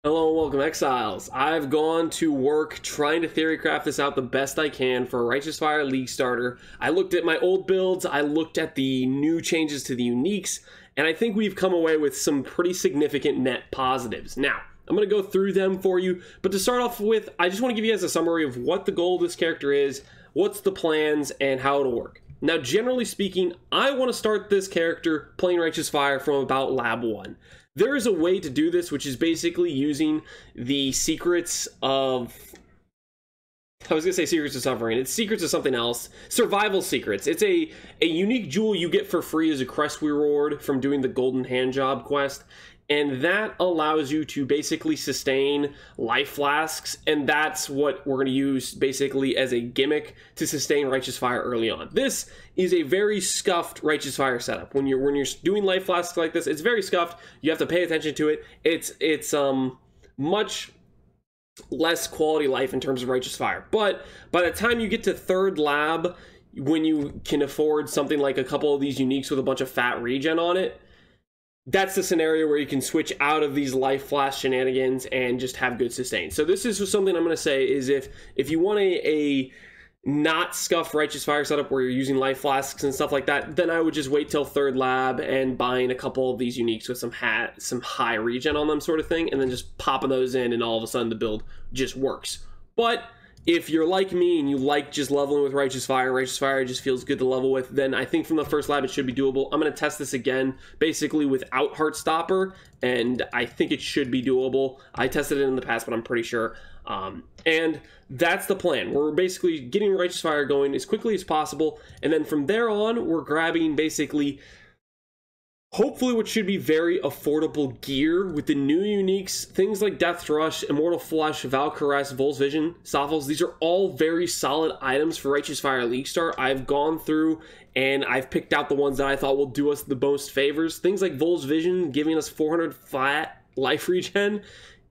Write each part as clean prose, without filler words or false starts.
Hello and welcome, Exiles. I've gone to work trying to theorycraft this out the best I can for a Righteous Fire League starter. I looked at my old builds, I looked at the new changes to the uniques, and I think we've come away with some pretty significant net positives. Now, I'm going to go through them for you, but to start off with, I just want to give you guys a summary of what the goal of this character is, what's the plans, and how it'll work. Now, generally speaking, I want to start this character playing Righteous Fire from about Lab 1. There is a way to do this, which is basically using the secrets of... I was going to say secrets of suffering. It's secrets of something else. Survival secrets. It's a unique jewel you get for free as a quest reward from doing the Golden Handjob quest. And that allows you to basically sustain life flasks, and that's what we're going to use basically as a gimmick to sustain Righteous Fire early on. This is a very scuffed Righteous Fire setup. When you're doing life flasks like this, it's very scuffed. You have to pay attention to it. It's much less quality life in terms of Righteous Fire. But by the time you get to third lab, when you can afford something like a couple of these uniques with a bunch of fat regen on it, that's the scenario where you can switch out of these life flash shenanigans and just have good sustain. So this is something I'm going to say is if you want a not scuffed Righteous Fire setup where you're using life flasks and stuff like that, then I would just wait till third lab and buying a couple of these uniques with some high regen on them sort of thing, and then just popping those in, and all of a sudden the build just works. But if you're like me and you like just leveling with Righteous Fire just feels good to level with, then I think from the first lab it should be doable. I'm going to test this again, basically without Heartstopper, and I think it should be doable. I tested it in the past, but I'm pretty sure. And that's the plan. We're basically getting Righteous Fire going as quickly as possible, and then from there on, we're grabbing basically hopefully what should be very affordable gear with the new uniques, things like Death Rush, Immortal Flesh, Valkyries, Vol's Vision, Sophos. These are all very solid items for Righteous Fire League Start. I've gone through and I've picked out the ones that I thought will do us the most favors. Things like Vol's Vision giving us 400 flat life regen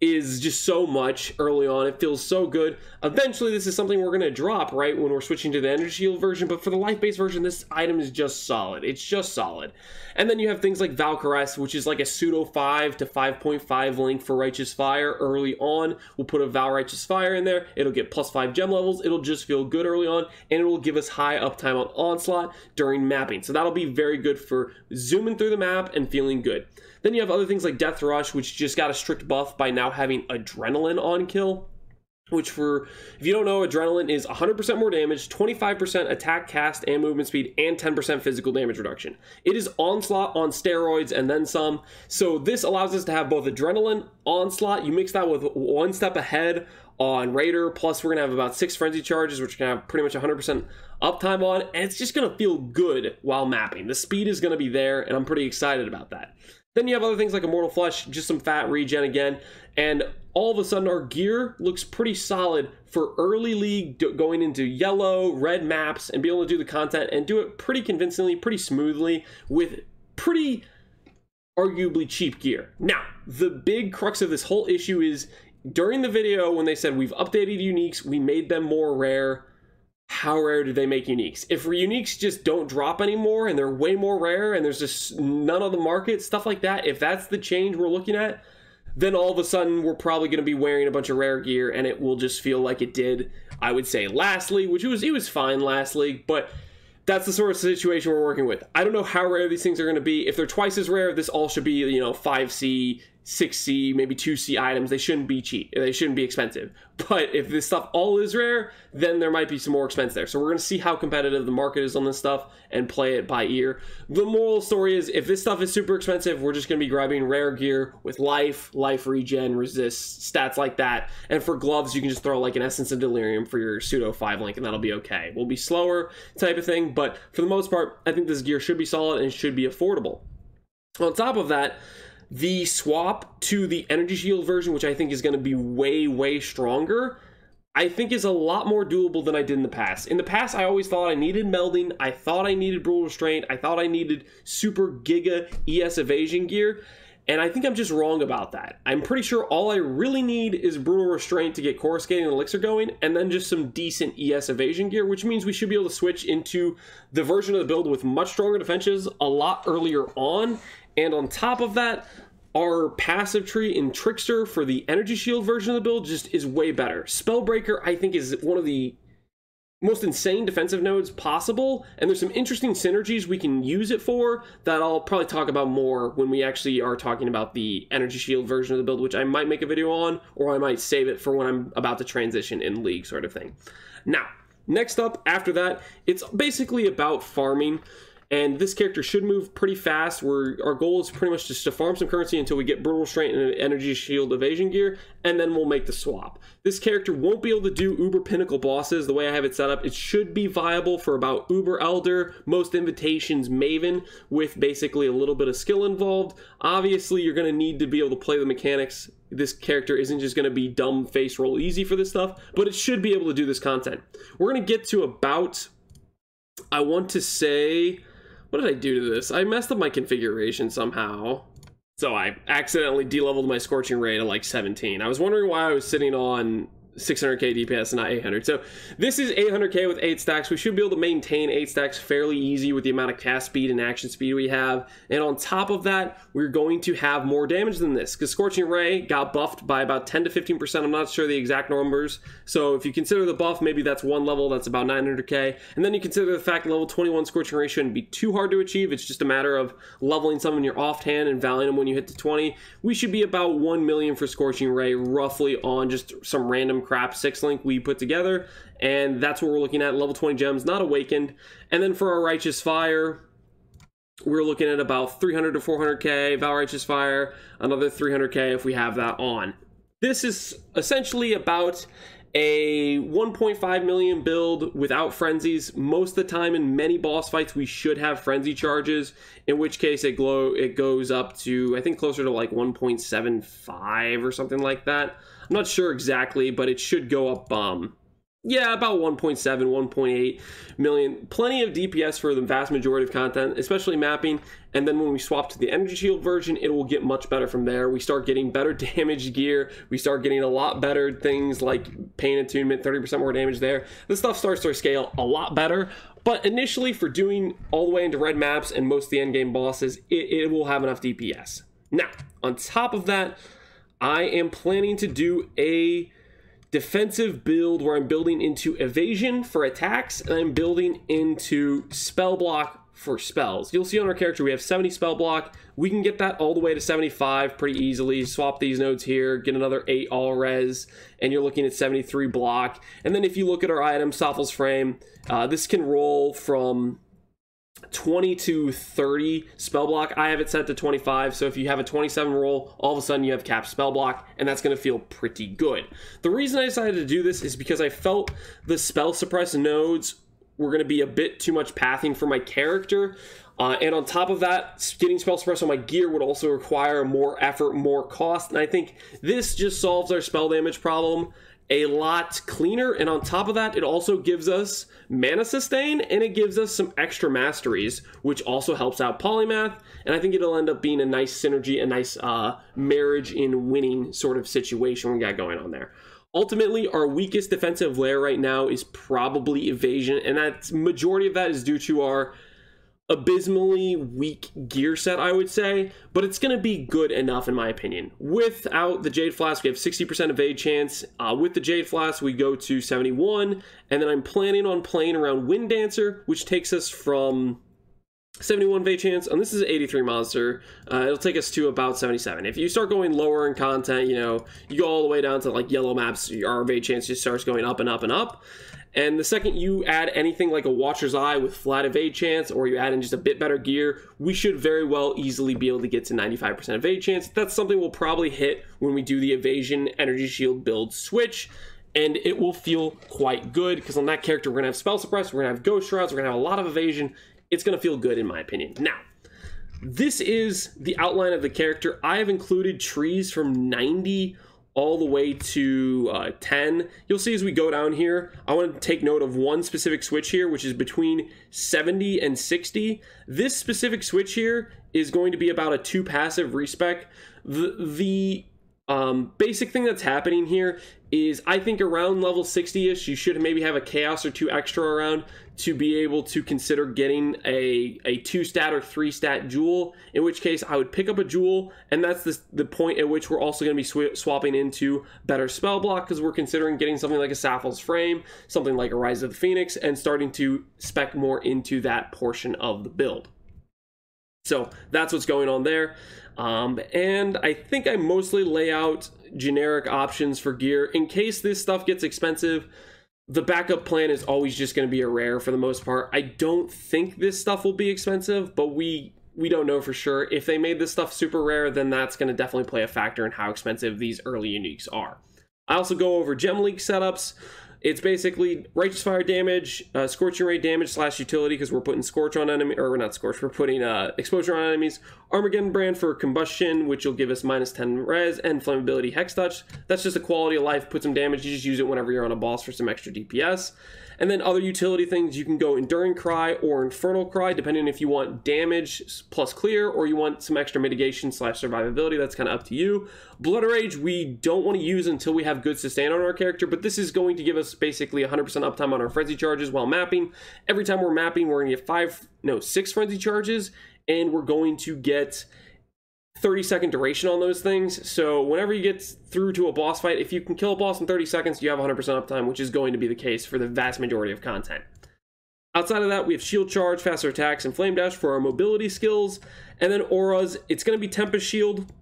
is just so much early on. It feels so good. Eventually, this is something we're going to drop, right, when we're switching to the Energy Shield version, but for the life-based version, this item is just solid. It's just solid. And then you have things like Valkyries, which is like a pseudo 5 to 5.5 link for Righteous Fire early on. We'll put a Val Righteous Fire in there. It'll get plus 5 gem levels. It'll just feel good early on, and it will give us high uptime on Onslaught during mapping. So that'll be very good for zooming through the map and feeling good. Then you have other things like Death Rush, which just got a strict buff by now having Adrenaline on kill, which if you don't know, Adrenaline is 100% more damage, 25% attack, cast, and movement speed, and 10% physical damage reduction. It is Onslaught on steroids and then some. So this allows us to have both Adrenaline, Onslaught. You mix that with one step ahead on Raider, plus we're going to have about 6 Frenzy Charges, which are going to have pretty much 100% uptime on, and it's just going to feel good while mapping. The speed is going to be there, and I'm pretty excited about that. Then you have other things like Immortal Flesh, just some fat regen again, and all of a sudden our gear looks pretty solid for early league going into yellow, red maps, and be able to do the content and do it pretty convincingly, pretty smoothly, with pretty arguably cheap gear. Now, the big crux of this whole issue is, during the video when they said we've updated uniques, we made them more rare, how rare do they make uniques? If uniques just don't drop anymore and they're way more rare and there's just none on the market, stuff like that, if that's the change we're looking at, then all of a sudden we're probably going to be wearing a bunch of rare gear and it will just feel like it did, I would say, last league, which it was fine last league, but that's the sort of situation we're working with. I don't know how rare these things are going to be. If they're twice as rare, this all should be, 5C, 6C, maybe 2C items. They shouldn't be cheap. They shouldn't be expensive. But if this stuff all is rare, then there might be some more expense there. So we're going to see how competitive the market is on this stuff and play it by ear. The moral story is, if this stuff is super expensive, we're just going to be grabbing rare gear with life regen, resist, stats like that. And for gloves, you can just throw like an Essence of Delirium for your pseudo 5 link, and that'll be okay. We'll be slower type of thing, but for the most part, I think this gear should be solid and should be affordable. On top of that, the swap to the Energy Shield version, which I think is going to be way stronger, I think is a lot more doable than I did in the past. In the past, I always thought I needed melding, I thought I needed Brutal Restraint, I thought I needed super giga ES evasion gear, and I think I'm just wrong about that. I'm pretty sure all I really need is Brutal Restraint to get Coruscating and Elixir going, and then just some decent ES evasion gear, which means we should be able to switch into the version of the build with much stronger defenses a lot earlier on. And on top of that, Our passive tree in Trickster for the energy shield version of the build just is way better. Spellbreaker, I think, is one of the most insane defensive nodes possible, and there's some interesting synergies we can use it for that I'll probably talk about more when we actually are talking about the energy shield version of the build, which I might make a video on, or I might save it for when I'm about to transition in League sort of thing. Now, next up, after that, it's basically about farming. And this character should move pretty fast. Our goal is pretty much just to farm some currency until we get Brutal Restraint and Energy Shield Evasion gear, and then we'll make the swap. This character won't be able to do Uber Pinnacle bosses the way I have it set up. It should be viable for about Uber Elder, most invitations Maven, with basically a little bit of skill involved. Obviously, you're going to need to be able to play the mechanics. This character isn't just going to be dumb face roll easy for this stuff, but it should be able to do this content. We're going to get to about, I want to say, what did I do to this? I messed up my configuration somehow. So I accidentally de-leveled my Scorching Ray to like 17. I was wondering why I was sitting on 600k DPS and not 800. So this is 800k with 8 stacks. We should be able to maintain 8 stacks fairly easy with the amount of cast speed and action speed we have. And on top of that, we're going to have more damage than this because Scorching Ray got buffed by about 10 to 15%. I'm not sure the exact numbers. So if you consider the buff, maybe that's one level, that's about 900k. And then you consider the fact that level 21 Scorching Ray shouldn't be too hard to achieve. It's just a matter of leveling some in your offhand and valuing them when you hit to 20. We should be about 1 million for Scorching Ray roughly on just some random crap 6-link we put together, and that's what we're looking at. Level 20 gems, not awakened. And then for our Righteous Fire, we're looking at about 300 to 400k. Val Righteous Fire, another 300k if we have that on. This is essentially about a 1.5 million build without frenzies. Most of the time in many boss fights we should have frenzy charges, in which case it goes up to, I think, closer to like 1.75 or something like that. I'm not sure exactly, but it should go up, yeah, about 1.7, 1.8 million. Plenty of DPS for the vast majority of content, especially mapping. And then when we swap to the energy shield version, it will get much better from there. We start getting better damage gear. We start getting a lot better things like pain attunement, 30% more damage there. This stuff starts to scale a lot better. But initially, for doing all the way into red maps and most of the endgame bosses, it will have enough DPS. Now, on top of that, I am planning to do a defensive build where I'm building into evasion for attacks, and I'm building into spell block for spells. You'll see on our character we have 70 spell block. We can get that all the way to 75 pretty easily. Swap these nodes here, get another 8 all res, and you're looking at 73 block. And then if you look at our item, Sophal's Frame, this can roll from 20 to 30 spell block. I have it set to 25, so if you have a 27 roll, all of a sudden you have capped spell block, and that's going to feel pretty good. The reason I decided to do this is because I felt the spell suppress nodes were going to be a bit too much pathing for my character, and on top of that, getting spell suppress on my gear would also require more effort, more cost, and I think this just solves our spell damage problem a lot cleaner. And on top of that, it also gives us mana sustain, and it gives us some extra masteries, which also helps out polymath. And I think it'll end up being a nice synergy, a nice marriage in winning sort of situation we got going on there. Ultimately, our weakest defensive layer right now is probably evasion, and that's majority of that is due to our abysmally weak gear set, I would say, but it's going to be good enough in my opinion. Without the Jade Flask, we have 60% evade chance. With the Jade Flask, we go to 71, and then I'm planning on playing around Wind Dancer, which takes us from 71 evade chance, and this is an 83 monster. It'll take us to about 77. If you start going lower in content, you know, you go all the way down to like yellow maps, our evade chance just starts going up and up and up. And the second you add anything like a Watcher's Eye with flat evade chance, or you add in just a bit better gear, we should very well easily be able to get to 95% evade chance. That's something we'll probably hit when we do the evasion energy shield build switch, and it will feel quite good because on that character we're going to have spell suppress, we're going to have ghost shrouds, we're going to have a lot of evasion. It's going to feel good in my opinion. Now, this is the outline of the character. I have included trees from 90 all the way to 10. You'll see as we go down here, I want to take note of one specific switch here, which is between 70 and 60. This specific switch here is going to be about a 2 passive respec. The Basic thing that's happening here is I think around level 60-ish, you should maybe have a chaos or 2 extra around to be able to consider getting a 2-stat or 3-stat jewel, in which case I would pick up a jewel, and that's the point at which we're also going to be swapping into better spell block, because we're considering getting something like a Sappho's Frame, something like a Rise of the Phoenix, and starting to spec more into that portion of the build. So that's what's going on there. And I think I mostly lay out generic options for gear. In case this stuff gets expensive, the backup plan is always just going to be a rare for the most part. I don't think this stuff will be expensive, but we don't know for sure. If they made this stuff super rare, then that's going to definitely play a factor in how expensive these early uniques are. I also go over gem leak setups. It's basically Righteous Fire damage, Scorching Ray damage / utility, because we're putting Scorch on enemy, or we're not Scorch, we're putting Exposure on enemies, Armageddon Brand for Combustion, which will give us -10 res, and Flammability Hex Touch. That's just a quality of life, put some damage, you just use it whenever you're on a boss for some extra DPS. And then other utility things, you can go Enduring Cry or Infernal Cry, depending if you want damage plus clear, or you want some extra mitigation / survivability. That's kind of up to you. Blood Rage, we don't want to use until we have good sustain on our character, but this is going to give us basically 100% uptime on our frenzy charges while mapping. Every time we're mapping, we're going to get 6 frenzy charges, and we're going to get 30-second duration on those things. So whenever you get through to a boss fight, if you can kill a boss in 30 seconds, you have 100% uptime, which is going to be the case for the vast majority of content. Outside of that, we have Shield Charge, Faster Attacks, and Flame Dash for our mobility skills. And then auras, it's going to be Tempest Shield.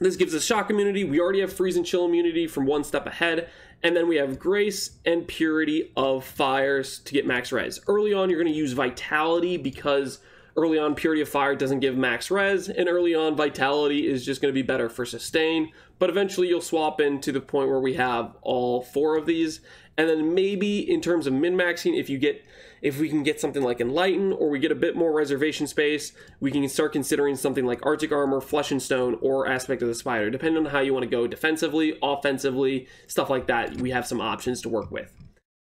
This gives us shock immunity. We already have freeze and chill immunity from 1 step ahead. And then we have Grace and Purity of Fires to get max res. Early on, you're going to use Vitality, because early on, Purity of Fire doesn't give max res, and early on, Vitality is just going to be better for sustain. But eventually, you'll swap into the point where we have all 4 of these. And then maybe in terms of min-maxing, if we can get something like Enlighten, or we get a bit more reservation space, we can start considering something like Arctic Armor, Flesh and Stone, or Aspect of the Spider. Depending on how you want to go defensively, offensively, stuff like that, we have some options to work with.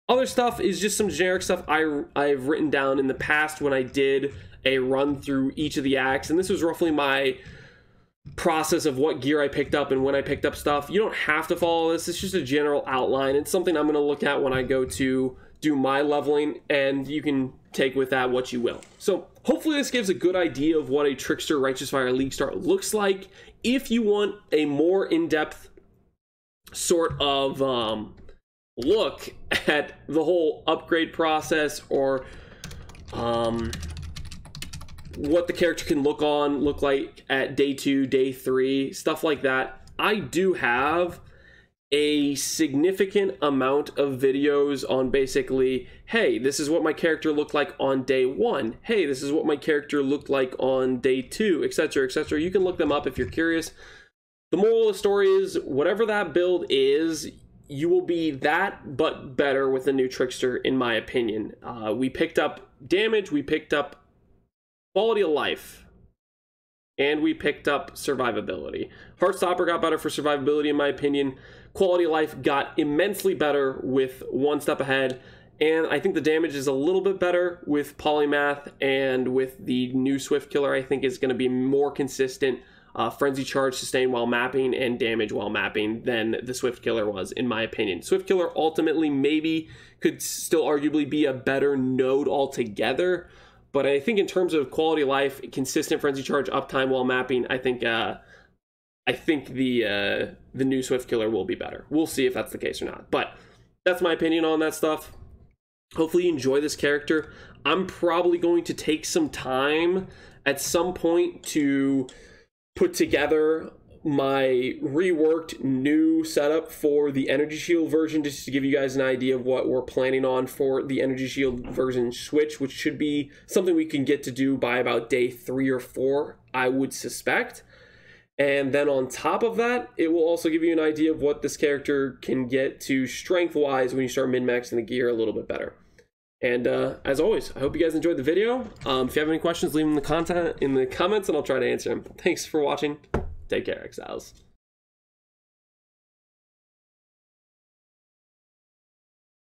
Other stuff is just some generic stuff I've written down in the past when I did a run through each of the acts, and this was roughly my process of what gear I picked up and when I picked up stuff. You don't have to follow this, it's just a general outline. It's something I'm going to look at when I go to do my leveling, and you can take with that what you will. So hopefully this gives a good idea of what a Trickster Righteous Fire League Start looks like. If you want a more in-depth sort of look at the whole upgrade process, or what the character can look like at day 2, day 3, stuff like that, I do have a significant amount of videos on basically, hey, this is what my character looked like on day 1. Hey, this is what my character looked like on day 2, etc., etc. You can look them up if you're curious. The moral of the story is, whatever that build is, you will be that but better with the new Trickster, in my opinion. We picked up damage, we picked up quality of life, and we picked up survivability. Heartstopper got better for survivability, in my opinion. Quality of life got immensely better with 1 step ahead, and I think the damage is a little bit better with Polymath, and with the new Swift Killer, I think is going to be more consistent Frenzy Charge, sustain while mapping, and damage while mapping than the Swift Killer was, in my opinion. Swift Killer ultimately maybe could still arguably be a better node altogether, but I think in terms of quality of life, consistent Frenzy Charge, uptime while mapping, I think the new Swift Killer will be better. We'll see if that's the case or not, but that's my opinion on that stuff. Hopefully you enjoy this character. I'm probably going to take some time at some point to put together my reworked new setup for the Energy Shield version, just to give you guys an idea of what we're planning on for the Energy Shield version switch, which should be something we can get to do by about day 3 or 4, I would suspect. And then on top of that, it will also give you an idea of what this character can get to strength-wise when you start min-maxing the gear a little bit better. And as always, I hope you guys enjoyed the video. If you have any questions, leave them in the comments, and I'll try to answer them. Thanks for watching. Take care, Exiles.